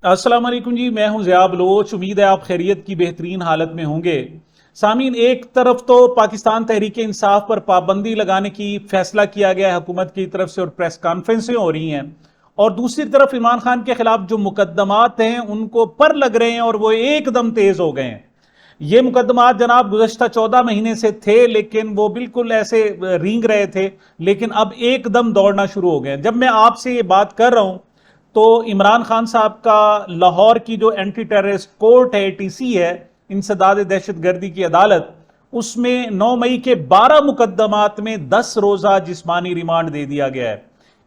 السلام علیکم جی، میں ہوں ضیاء بلوچ۔ امید ہے آپ خیریت کی بہترین حالت میں ہوں گے۔ سامعین، ایک طرف تو پاکستان تحریک انصاف پر پابندی لگانے کی فیصلہ کیا گیا ہے حکومت کی طرف سے اور پریس کانفرنسیں ہو رہی ہیں، اور دوسری طرف عمران خان کے خلاف جو مقدمات ہیں ان کو پر لگ رہے ہیں اور وہ ایک دم تیز ہو گئے ہیں۔ یہ مقدمات جناب گزشتہ 14 مہینے سے تھے، لیکن وہ بالکل ایسے رینگ رہے تھے، لیکن اب ایک دم دوڑنا شروع ہو گئے ہیں۔ جب میں آپ سے یہ بات کر رہا ہوں تو عمران خان صاحب کا لاہور کی جو اینٹی ٹیررسٹ کورٹ ہے، ٹی سی ہے، انسداد دہشت گردی کی عدالت، اس میں 9 مئی کے 12 مقدمات میں 10 روزہ جسمانی ریمانڈ دے دیا گیا ہے۔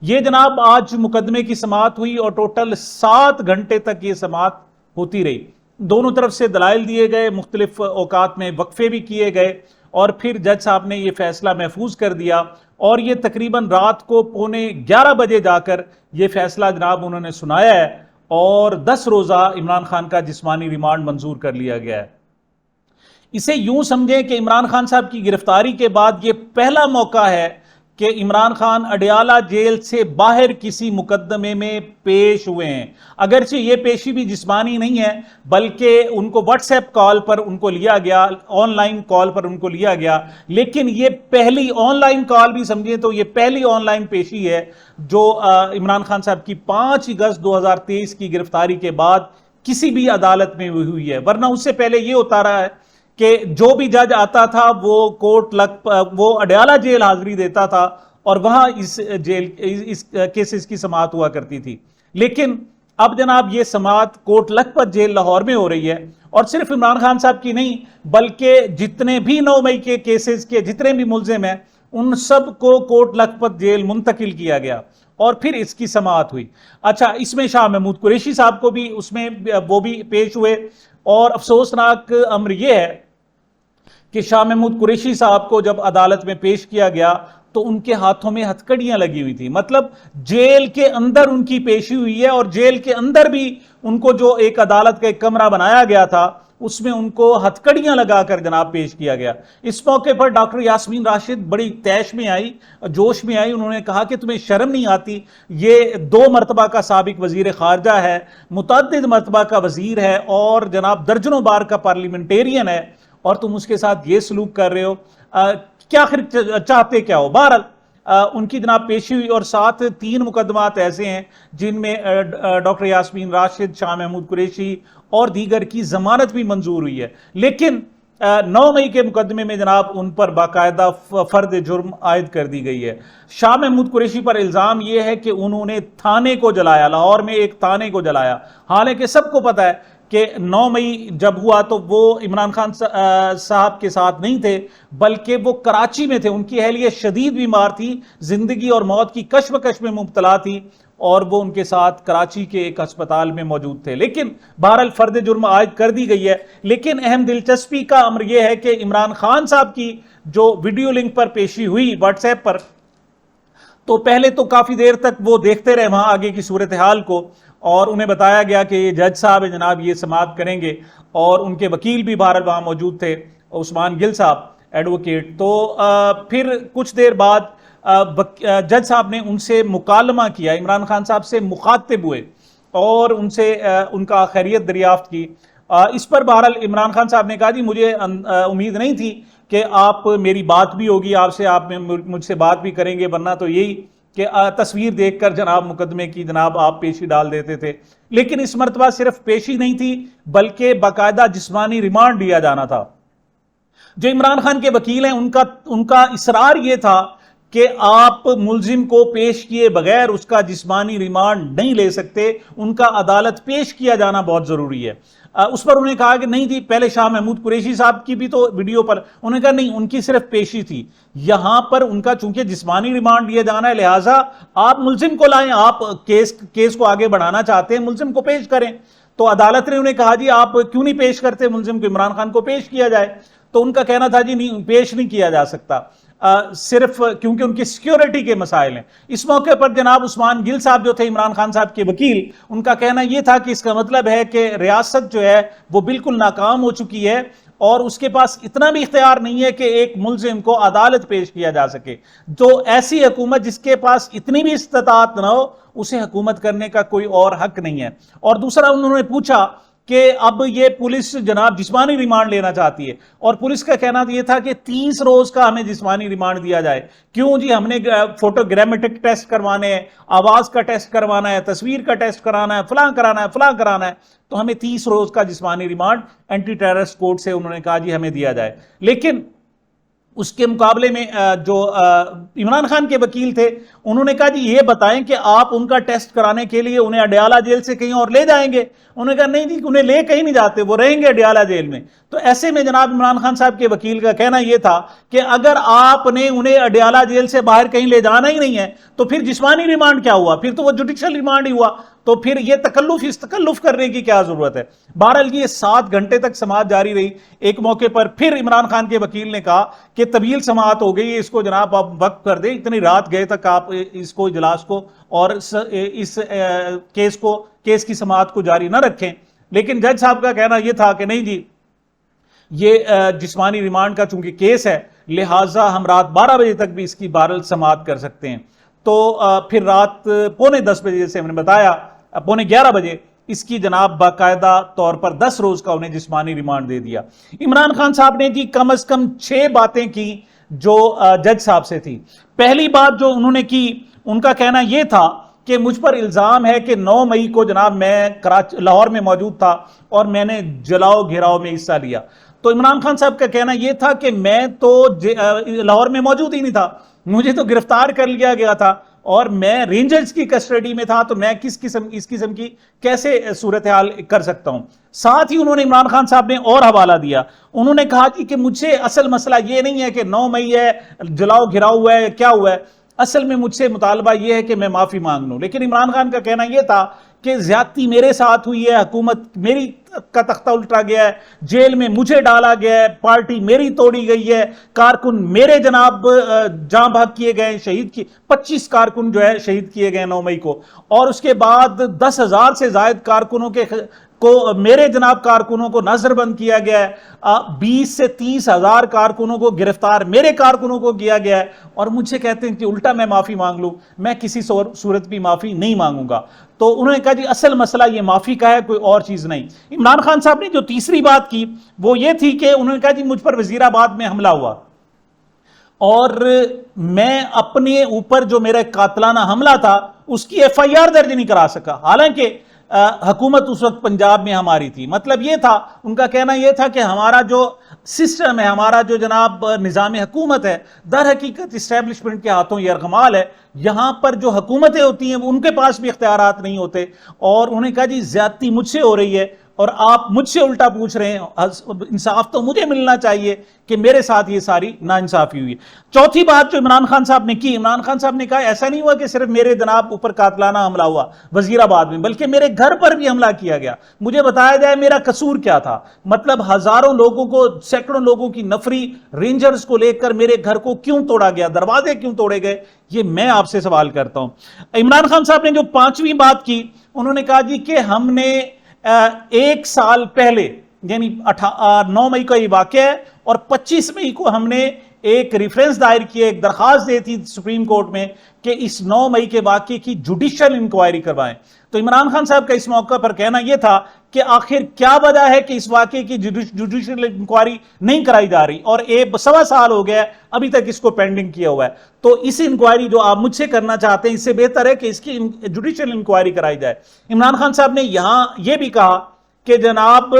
یہ جناب آج مقدمے کی سماعت ہوئی اور ٹوٹل 7 گھنٹے تک یہ سماعت ہوتی رہی۔ دونوں طرف سے دلائل دیے گئے، مختلف اوقات میں وقفے بھی کیے گئے، اور پھر جج صاحب نے یہ فیصلہ محفوظ کر دیا، اور یہ تقریباً رات کو 11:15 بجے جا کر یہ فیصلہ جناب انہوں نے سنایا ہے، اور 10 روزہ عمران خان کا جسمانی ریمانڈ منظور کر لیا گیا ہے۔ اسے یوں سمجھیں کہ عمران خان صاحب کی گرفتاری کے بعد یہ پہلا موقع ہے کہ عمران خان اڈیالہ جیل سے باہر کسی مقدمے میں پیش ہوئے ہیں۔ اگرچہ یہ پیشی بھی جسمانی نہیں ہے، بلکہ ان کو واٹس ایپ کال پر ان کو لیا گیا، آن لائن کال پر ان کو لیا گیا، لیکن یہ پہلی آن لائن کال بھی سمجھیں تو یہ پہلی آن لائن پیشی ہے جو عمران خان صاحب کی 5 اگست 2023 کی گرفتاری کے بعد کسی بھی عدالت میں ہوئی ہے۔ ورنہ اس سے پہلے یہ ہوتا رہا ہے کہ جو بھی جج آتا تھا وہ اڈیالہ جیل حاضری دیتا تھا، اور وہاں اس کیسز کی سماعت ہوا کرتی تھی۔ لیکن اب جناب یہ سماعت کوٹ لکھپت جیل لاہور میں ہو رہی ہے، اور صرف عمران خان صاحب کی نہیں بلکہ جتنے بھی 9 مئی کے کیسز کے جتنے بھی ملزم ہیں ان سب کو کوٹ لکھپت جیل منتقل کیا گیا، اور پھر اس کی سماعت ہوئی۔ اچھا، اس میں شاہ محمود قریشی صاحب کو بھی وہ بھی پیش ہوئے، اور افسوسناک امر یہ ہے کہ شاہ محمود قریشی صاحب کو جب عدالت میں پیش کیا گیا تو ان کے ہاتھوں میں ہتھکڑیاں لگی ہوئی تھی۔ مطلب جیل کے اندر ان کی پیشی ہوئی ہے، اور جیل کے اندر بھی ان کو جو ایک عدالت کا ایک کمرہ بنایا گیا تھا اس میں ان کو ہتھکڑیاں لگا کر جناب پیش کیا گیا۔ اس موقع پر ڈاکٹر یاسمین راشد بڑی تیش میں آئی، جوش میں آئی۔ انہوں نے کہا کہ تمہیں شرم نہیں آتی؟ یہ 2 مرتبہ کا سابق وزیر خارجہ ہے، متعدد مرتبہ کا وزیر ہے، اور جناب درجنوں بار کا پارلیمنٹیرین ہے، اور تم اس کے ساتھ یہ سلوک کر رہے ہو، کیا آخر چاہتے کیا ہو؟ بہرحال ان کی جناب پیشی ہوئی، اور 3 مقدمات ایسے ہیں جن میں ڈاکٹر یاسمین راشد، شاہ محمود قریشی اور دیگر کی ضمانت بھی منظور ہوئی ہے۔ لیکن 9 مئی کے مقدمے میں جناب ان پر باقاعدہ فرد جرم عائد کر دی گئی ہے۔ شاہ محمود قریشی پر الزام یہ ہے کہ انہوں نے تھانے کو جلایا، لاہور میں ایک تھانے کو جلایا، حالانکہ سب کو پتا ہے کہ 9 مئی جب ہوا تو وہ عمران خان صاحب کے ساتھ نہیں تھے، بلکہ وہ کراچی میں تھے۔ ان کی اہلیہ شدید بیمار تھی، زندگی اور موت کی کشمکش میں مبتلا تھی، اور وہ ان کے ساتھ کراچی کے ایک ہسپتال میں موجود تھے۔ لیکن بہرحال فرد جرم عائد کر دی گئی ہے۔ لیکن اہم دلچسپی کا امر یہ ہے کہ عمران خان صاحب کی جو ویڈیو لنک پر پیشی ہوئی واٹس ایپ پر، تو پہلے تو کافی دیر تک وہ دیکھتے رہے وہاں آگے کی صورتحال کو، اور انہیں بتایا گیا کہ یہ جج صاحب جناب یہ سماعت کریں گے، اور ان کے وکیل بھی بہرحال وہاں موجود تھے، عثمان گل صاحب ایڈوکیٹ۔ تو پھر کچھ دیر بعد جج صاحب نے ان سے مکالمہ کیا، عمران خان صاحب سے مخاطب ہوئے، اور ان سے ان کا خیریت دریافت کی۔ اس پر بہرحال عمران خان صاحب نے کہا جی مجھے امید نہیں تھی کہ آپ میری بات بھی ہوگی، آپ مجھ سے بات بھی کریں گے، ورنہ تو یہی کہ تصویر دیکھ کر جناب مقدمے کی جناب آپ پیشی ڈال دیتے تھے۔ لیکن اس مرتبہ صرف پیشی نہیں تھی بلکہ باقاعدہ جسمانی ریمانڈ دیا جانا تھا۔ جو عمران خان کے وکیل ہیں ان کا اصرار یہ تھا کہ آپ ملزم کو پیش کیے بغیر اس کا جسمانی ریمانڈ نہیں لے سکتے، ان کا عدالت پیش کیا جانا بہت ضروری ہے۔ اس پر انہوں نے کہا کہ نہیں جی، پہلے شاہ محمود قریشی صاحب کی بھی تو ویڈیو پر انہوں نے کہا نہیں، ان کی صرف پیشی تھی، یہاں پر ان کا چونکہ جسمانی ریمانڈ دیا جانا ہے، لہٰذا آپ ملزم کو لائیں، آپ کیس کو آگے بڑھانا چاہتے ہیں، ملزم کو پیش کریں۔ تو عدالت نے انہیں کہا جی آپ کیوں نہیں پیش کرتے ملزم کو، عمران خان کو پیش کیا جائے۔ تو ان کا کہنا تھا جی نہیں، پیش نہیں کیا جا سکتا، صرف کیونکہ ان کی سیکیورٹی کے مسائل ہیں۔ اس موقع پر جناب عثمان گل صاحب جو تھے عمران خان صاحب کے وکیل، ان کا کہنا یہ تھا کہ اس کا مطلب ہے کہ ریاست جو ہے وہ بالکل ناکام ہو چکی ہے، اور اس کے پاس اتنا بھی اختیار نہیں ہے کہ ایک ملزم کو عدالت پیش کیا جا سکے۔ تو ایسی حکومت جس کے پاس اتنی بھی استطاعت نہ ہو، اسے حکومت کرنے کا کوئی اور حق نہیں ہے۔ اور دوسرا انہوں نے پوچھا کہ اب یہ پولیس جناب جسمانی ریمانڈ لینا چاہتی ہے، اور پولیس کا کہنا یہ تھا کہ 30 روز کا ہمیں جسمانی ریمانڈ دیا جائے۔ کیوں جی؟ ہم نے فوٹوگرامیٹک ٹیسٹ کروانے ہیں، آواز کا ٹیسٹ کروانا ہے، تصویر کا ٹیسٹ کرانا ہے، فلاں کرانا ہے، فلاں کرانا ہے، تو ہمیں 30 روز کا جسمانی ریمانڈ اینٹی ٹیررسٹ کورٹ سے انہوں نے کہا جی ہمیں دیا جائے۔ لیکن اس کے مقابلے میں جو عمران خان کے وکیل تھے انہوں نے کہا جی یہ بتائیں کہ آپ ان کا ٹیسٹ کرانے کے لیے انہیں اڈیالہ جیل سے کہیں اور لے جائیں گے؟ انہوں نے کہا نہیں جی انہیں لے کہیں نہیں جاتے، وہ رہیں گے اڈیالہ جیل میں۔ تو ایسے میں جناب عمران خان صاحب کے وکیل کا کہنا یہ تھا کہ اگر آپ نے انہیں اڈیالہ جیل سے باہر کہیں لے جانا ہی نہیں ہے تو پھر جسمانی ریمانڈ کیا ہوا؟ پھر تو وہ جوڈیشل ریمانڈ ہی ہوا، تو پھر یہ تکلف کرنے کی کیا ضرورت ہے؟ بہرحال یہ 7 گھنٹے تک سماعت جاری رہی۔ ایک موقع پر پھر عمران خان کے وکیل نے کہا کہ طویل سماعت ہو گئی ہے، اس کو جناب آپ وقف کر دیں، اتنی رات گئے تک آپ اس کو اجلاس کو اور اس کیس کی سماعت کو جاری نہ رکھیں۔ لیکن جج صاحب کا کہنا یہ تھا کہ نہیں جی یہ جسمانی ریمانڈ کا چونکہ کیس ہے لہٰذا ہم رات 12 بجے تک بھی اس کی بہرحال سماعت کر سکتے ہیں۔ تو پھر رات 9:45 بجے جیسے ہم نے بتایا 11:15 بجے اس کی جناب باقاعدہ طور پر 10 روز کا انہیں جسمانی ریمانڈ دے دیا۔ عمران خان صاحب نے جی کم از کم 6 باتیں کی جو جج صاحب سے تھی۔ پہلی بات جو انہوں نے کی، ان کا کہنا یہ تھا کہ مجھ پر الزام ہے کہ 9 مئی کو جناب میں لاہور میں موجود تھا اور میں نے جلاؤ گھیراؤ میں حصہ لیا۔ تو عمران خان صاحب کا کہنا یہ تھا کہ میں تو لاہور میں موجود ہی نہیں تھا، مجھے تو گرفتار کر لیا گیا تھا اور میں رینجرز کی کسٹڈی میں تھا، تو میں اس قسم کی کیسے صورتحال کر سکتا ہوں۔ ساتھ ہی انہوں نے عمران خان صاحب نے اور حوالہ دیا، انہوں نے کہا کہ مجھے اصل مسئلہ یہ نہیں ہے کہ 9 مئی ہے، جلاؤ گھراؤ ہوا ہے، کیا ہوا ہے، اصل میں مجھ سے مطالبہ یہ ہے کہ میں معافی مانگ لوں۔ لیکن عمران خان کا کہنا یہ تھا کہ زیادتی میرے ساتھ ہوئی ہے، حکومت میری کا تختہ الٹا گیا ہے، جیل میں مجھے ڈالا گیا ہے، پارٹی میری توڑی گئی ہے، کارکن میرے جناب جاں بحق کیے گئے، 25 کارکن جو ہے شہید کیے گئے 9 مئی کو، اور اس کے بعد 10,000 سے زائد کارکنوں کو میرے جناب کارکنوں کو نظر بند کیا گیا ہے، 20 سے 30 ہزار کارکنوں کو گرفتار میرے کارکنوں کو کیا گیا ہے، اور مجھ سے کہتے ہیں کہ الٹا میں معافی مانگ لوں، میں کسی صورت بھی معافی نہیں مانگوں گا۔ تو انہوں نے کہا جی اصل مسئلہ یہ معافی کا ہے، کوئی اور چیز نہیں۔ عمران خان صاحب نے جو تیسری بات کی وہ یہ تھی کہ انہوں نے کہا جی مجھ پر وزیر آباد میں حملہ ہوا اور میں اپنے اوپر جو میرا قاتلانہ حملہ تھا اس کی FIR درج نہیں کرا سکا، حالانکہ حکومت اس وقت پنجاب میں ہماری تھی۔ مطلب یہ تھا، ان کا کہنا یہ تھا کہ ہمارا جو سسٹم ہے، ہمارا جو جناب نظام حکومت ہے، در حقیقت اسٹیبلشمنٹ کے ہاتھوں یہ ارغمال ہے، یہاں پر جو حکومتیں ہوتی ہیں ان کے پاس بھی اختیارات نہیں ہوتے، اور انہوں نے کہا جی زیادتی مجھ سے ہو رہی ہے اور آپ مجھ سے الٹا پوچھ رہے ہیں، انصاف تو مجھے ملنا چاہیے کہ میرے ساتھ یہ ساری ناانصافی ہوئی ہے۔ چوتھی بات جو عمران خان صاحب نے کی، عمران خان صاحب نے کہا ایسا نہیں ہوا کہ صرف میرے جناب اوپر قاتلانہ حملہ ہوا وزیر آباد میں، بلکہ میرے گھر پر بھی حملہ کیا گیا، مجھے بتایا جائے میرا قصور کیا تھا۔ مطلب ہزاروں لوگوں کو، سینکڑوں لوگوں کی نفری رینجرز کو لے کر میرے گھر کو کیوں توڑا گیا، دروازے کیوں توڑے گئے، یہ میں آپ سے سوال کرتا ہوں۔ عمران خان صاحب نے جو 5ویں بات کی، انہوں نے کہا جی کہ ہم نے 1 سال پہلے یعنی 9 مئی کا یہ واقعہ ہے اور 25 مئی کو ہم نے ایک ریفرنس دائر کیا، ایک درخواست دی تھی سپریم کورٹ میں کہ اس 9 مئی کے واقعے کی جوڈیشل انکوائری کروائیں۔ تو عمران خان صاحب کا اس موقع پر کہنا یہ تھا کہ آخر کیا وجہ ہے کہ اس واقعے کی جوڈیشل انکوائری نہیں کرائی جا رہی، اور 1.25 سال ہو گیا ہے ابھی تک اس کو پینڈنگ کیا ہوا ہے۔ تو اس انکوائری جو آپ مجھ سے کرنا چاہتے ہیں اس سے بہتر ہے کہ اس کی جوڈیشل انکوائری کرائی جائے۔ عمران خان صاحب نے یہاں یہ بھی کہا کہ جناب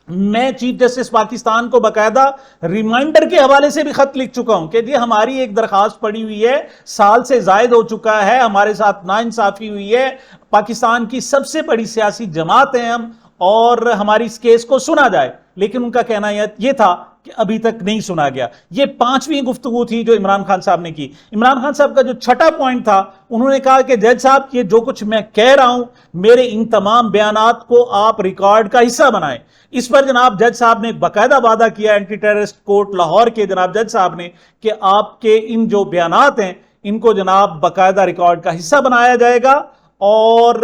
میں چیف جسٹس پاکستان کو باقاعدہ ریمائنڈر کے حوالے سے بھی خط لکھ چکا ہوں کہ جی ہماری ایک درخواست پڑی ہوئی ہے، سال سے زائد ہو چکا ہے، ہمارے ساتھ ناانصافی ہوئی ہے، پاکستان کی سب سے بڑی سیاسی جماعت ہیں ہم، اور ہماری اس کیس کو سنا جائے۔ لیکن ان کا کہنا یہ تھا کہ ابھی تک نہیں سنا گیا۔ یہ 5ویں گفتگو تھی جو عمران خان صاحب نے کی۔ عمران خان صاحب کا جو 6واں پوائنٹ تھا، انہوں نے کہا کہ جج صاحب یہ جو کچھ میں کہہ رہا ہوں میرے ان تمام بیانات کو آپ ریکارڈ کا حصہ بنائیں۔ اس پر جناب جج صاحب نے باقاعدہ وعدہ کیا، اینٹی ٹیررسٹ کورٹ لاہور کے جناب جج صاحب نے، کہ آپ کے ان جو بیانات ہیں ان کو جناب باقاعدہ ریکارڈ کا حصہ بنایا جائے گا اور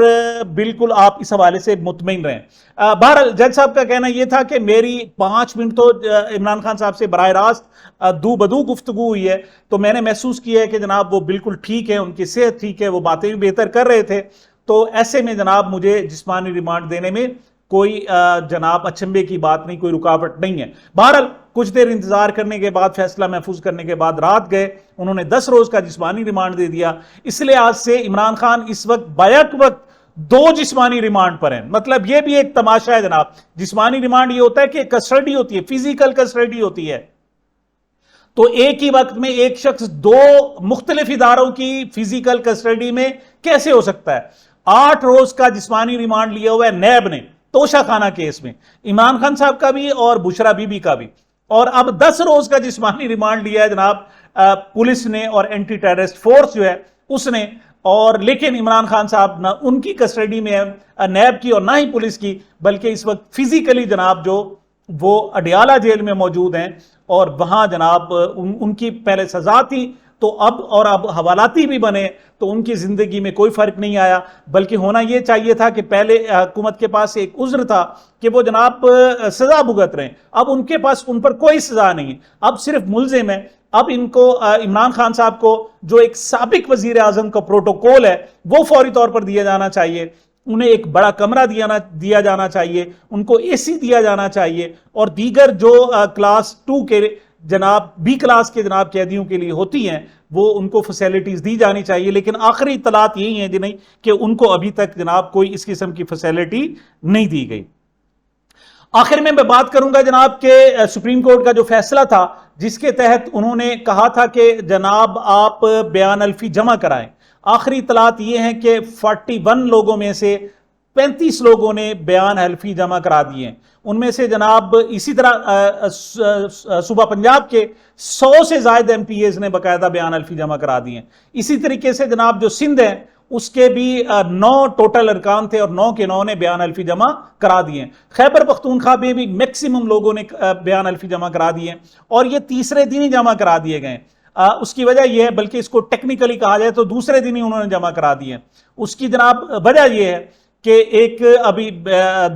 بالکل آپ اس حوالے سے مطمئن رہیں۔ بہرحال جج صاحب کا کہنا یہ تھا کہ میری 5 منٹ تو عمران خان صاحب سے براہ راست دو بدو گفتگو ہوئی ہے، تو میں نے محسوس کیا ہے کہ جناب وہ بالکل ٹھیک ہے، ان کی صحت ٹھیک ہے، وہ باتیں بھی بہتر کر رہے تھے، تو ایسے میں جناب مجھے جسمانی ریمانڈ دینے میں کوئی جناب اچنبے کی بات نہیں، کوئی رکاوٹ نہیں ہے۔ بہرحال کچھ دیر انتظار کرنے کے بعد، فیصلہ محفوظ کرنے کے بعد رات گئے، انہوں نے 10 روز کا جسمانی ریمانڈ دے دیا۔ اس لحاظ سے عمران خان اس وقت بیک وقت 2 جسمانی ریمانڈ پر ہیں۔ مطلب یہ بھی ایک تماشا ہے جناب، جسمانی ریمانڈ یہ ہوتا ہے کہ کسٹڈی ہوتی ہے، فزیکل کسٹڈی ہوتی ہے، تو ایک ہی وقت میں ایک شخص 2 مختلف اداروں کی فزیکل کسٹڈی میں کیسے ہو سکتا ہے؟ 8 روز کا جسمانی ریمانڈ لیا ہوا ہے نیب نے توشہ خانہ کیس میں، عمران خان صاحب کا بھی اور بشرا بی بی کا بھی، اور اب 10 روز کا جسمانی ریمانڈ لیا ہے جناب پولیس نے اور اینٹی ٹیررسٹ فورس جو ہے اس نے، اور لیکن عمران خان صاحب نہ ان کی کسٹڈی میں ہے نیب کی اور نہ ہی پولیس کی، بلکہ اس وقت فزیکلی جناب جو وہ اڈیالہ جیل میں موجود ہیں، اور وہاں جناب ان کی پہلے سزا تھی تو اب حوالاتی بھی بنے، تو ان کی زندگی میں کوئی فرق نہیں آیا، بلکہ ہونا یہ چاہیے تھا کہ پہلے حکومت کے پاس ایک عذر تھا کہ وہ جناب سزا بھگت رہے ہیں، اب ان کے پاس ان پر کوئی سزا نہیں ہے، اب صرف ملزم ہے۔ اب ان کو عمران خان صاحب کو جو ایک سابق وزیر اعظم کا پروٹوکول ہے وہ فوری طور پر دیا جانا چاہیے، انہیں ایک بڑا کمرہ دیا جانا چاہیے، ان کو اے سی دیا جانا چاہیے، اور دیگر جو کلاس 2 کے جناب بی کلاس کے جناب قیدیوں کے لیے ہوتی ہیں وہ ان کو فیسیلیٹیز دی جانی چاہیے، لیکن آخری اطلاعات یہی ہیں جنہیں کہ ان کو ابھی تک جناب کوئی اس قسم کی فیسیلیٹی نہیں دی گئی۔ آخر میں بات کروں گا جناب کہ سپریم کورٹ کا جو فیصلہ تھا جس کے تحت انہوں نے کہا تھا کہ جناب آپ بیان الفی جمع کرائیں، آخری اطلاعات یہ ہیں کہ 41 لوگوں میں سے 35 لوگوں نے بیان حلفی جمع کرا دیے ہیں، ان میں سے جناب اسی طرح صوبہ پنجاب کے 100 سے زائد ایم پی ایز نے باقاعدہ بیان حلفی جمع کرا دیے ہیں، اسی طریقے سے جناب جو سندھ ہے اس کے بھی 9 ٹوٹل ارکان تھے اور 9 کے 9 نے بیان حلفی جمع کرا دیے ہیں، خیبر پختونخوا میں بھی میکسیمم لوگوں نے بیان حلفی جمع کرا دیے ہیں، اور یہ تیسرے دن ہی جمع کرا دیے گئے ہیں۔ اس کی وجہ یہ ہے، بلکہ اس کو ٹیکنیکلی کہا جائے تو دوسرے دن ہی انہوں نے جمع کرا دیے ہیں، اس کی جناب وجہ یہ ہے کہ ایک ابھی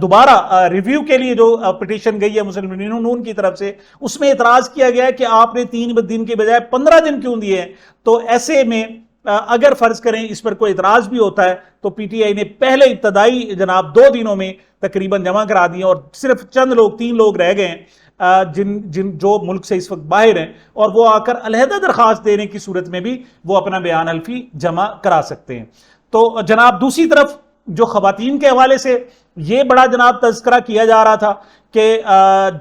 دوبارہ ریویو کے لیے جو پٹیشن گئی ہے مسلم یونین نون کی طرف سے، اس میں اعتراض کیا گیا ہے کہ آپ نے 3 دن کے بجائے 15 دن کیوں دیے ہیں، تو ایسے میں اگر فرض کریں اس پر کوئی اعتراض بھی ہوتا ہے تو پی ٹی آئی نے پہلے ابتدائی جناب 2 دنوں میں تقریباً جمع کرا دیے، اور صرف چند لوگ 3 لوگ رہ گئے ہیں جن جو ملک سے اس وقت باہر ہیں، اور وہ آ کر علیحدہ درخواست دینے کی صورت میں بھی وہ اپنا بیان حلفی جمع کرا سکتے ہیں۔ تو جناب دوسری طرف جو خواتین کے حوالے سے یہ بڑا جناب تذکرہ کیا جا رہا تھا کہ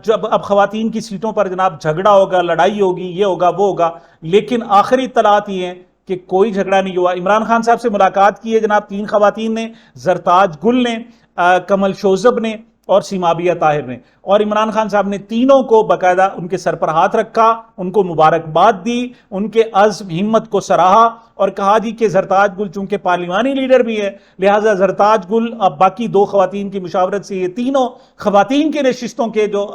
جب اب خواتین کی سیٹوں پر جناب جھگڑا ہوگا، لڑائی ہوگی، یہ ہوگا وہ ہوگا، لیکن آخری اطلاعات یہ ہیں کہ کوئی جھگڑا نہیں ہوا۔ عمران خان صاحب سے ملاقات کی ہے جناب 3 خواتین نے، زرتاج گل نے، کمل شوزب نے اور سیمابیہ طاہر نے، اور عمران خان صاحب نے تینوں کو باقاعدہ ان کے سر پر ہاتھ رکھا، ان کو مبارکباد دی، ان کے عزم ہمت کو سراہا، اور کہا جی کہ زرتاج گل چونکہ پارلیمانی لیڈر بھی ہے لہٰذا زرتاج گل اب باقی 2 خواتین کی مشاورت سے یہ تینوں خواتین کے نشستوں کے جو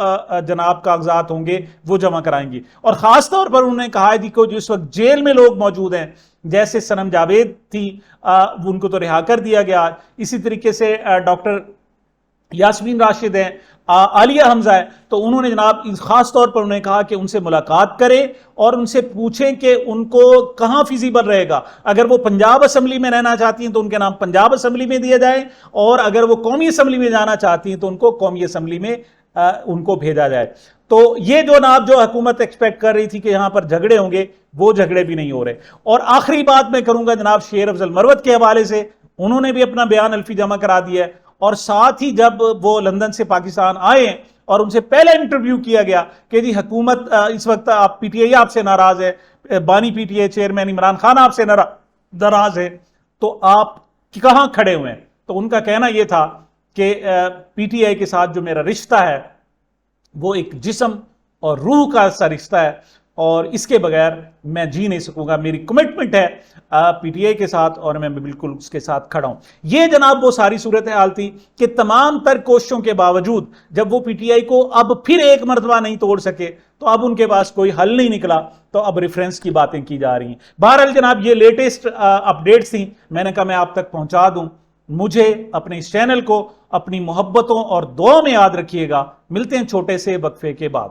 جناب کاغذات ہوں گے وہ جمع کرائیں گی، اور خاص طور پر انہوں نے کہا جی کہ جس وقت جیل میں لوگ موجود ہیں جیسے سنم جاوید تھی ان کو تو رہا کر دیا گیا، اسی طریقے سے ڈاکٹر یاسمین راشد ہیں، عالیہ حمزہ ہے، تو انہوں نے جناب خاص طور پر انہوں نے کہا کہ ان سے ملاقات کرے اور ان سے پوچھیں کہ ان کو کہاں فیزیبل رہے گا، اگر وہ پنجاب اسمبلی میں رہنا چاہتی ہیں تو ان کے نام پنجاب اسمبلی میں دیا جائے، اور اگر وہ قومی اسمبلی میں جانا چاہتی ہیں تو ان کو قومی اسمبلی میں ان کو بھیجا جائے۔ تو یہ جو جناب جو حکومت ایکسپیکٹ کر رہی تھی کہ یہاں پر جھگڑے ہوں گے وہ جھگڑے بھی نہیں ہو رہے۔ اور آخری بات میں کروں گا جناب شیر افضل مروت کے حوالے سے، انہوں نے بھی اپنا بیان حلفی جمع کرا دیا ہے، اور ساتھ ہی جب وہ لندن سے پاکستان آئے ہیں اور ان سے پہلے انٹرویو کیا گیا کہ جی حکومت اس وقت آپ پی ٹی آئی آپ سے ناراض ہے، بانی P T I chairman Imran Khan آپ سے ناراض ہے، تو آپ کہاں کھڑے ہوئے ہیں؟ تو ان کا کہنا یہ تھا کہ پی ٹی آئی کے ساتھ جو میرا رشتہ ہے وہ ایک جسم اور روح کا سا رشتہ ہے، اور اس کے بغیر میں جی نہیں سکوں گا. میری کمٹمنٹ ہے پی ٹی آئی کے ساتھ اور میں بالکل اس کے ساتھ کھڑا ہوں. یہ جناب وہ ساری صورتحال تھی کہ تمام تر کوششوں کے باوجود جب وہ پی ٹی آئی کو اب پھر ایک مرتبہ نہیں توڑ سکے تو اب ان کے پاس کوئی حل نہیں نکلا, تو اب ریفرنس کی باتیں کی جا رہی ہیں. بہرحال جناب یہ لیٹسٹ اپڈیٹس تھیں, میں نے کہا میں آپ تک پہنچا دوں. مجھے اپنے اس چینل کو اپنی محبتوں اور دعاؤں میں یاد رکھیے گا. ملتے ہیں چھوٹے سے وقفے کے بعد.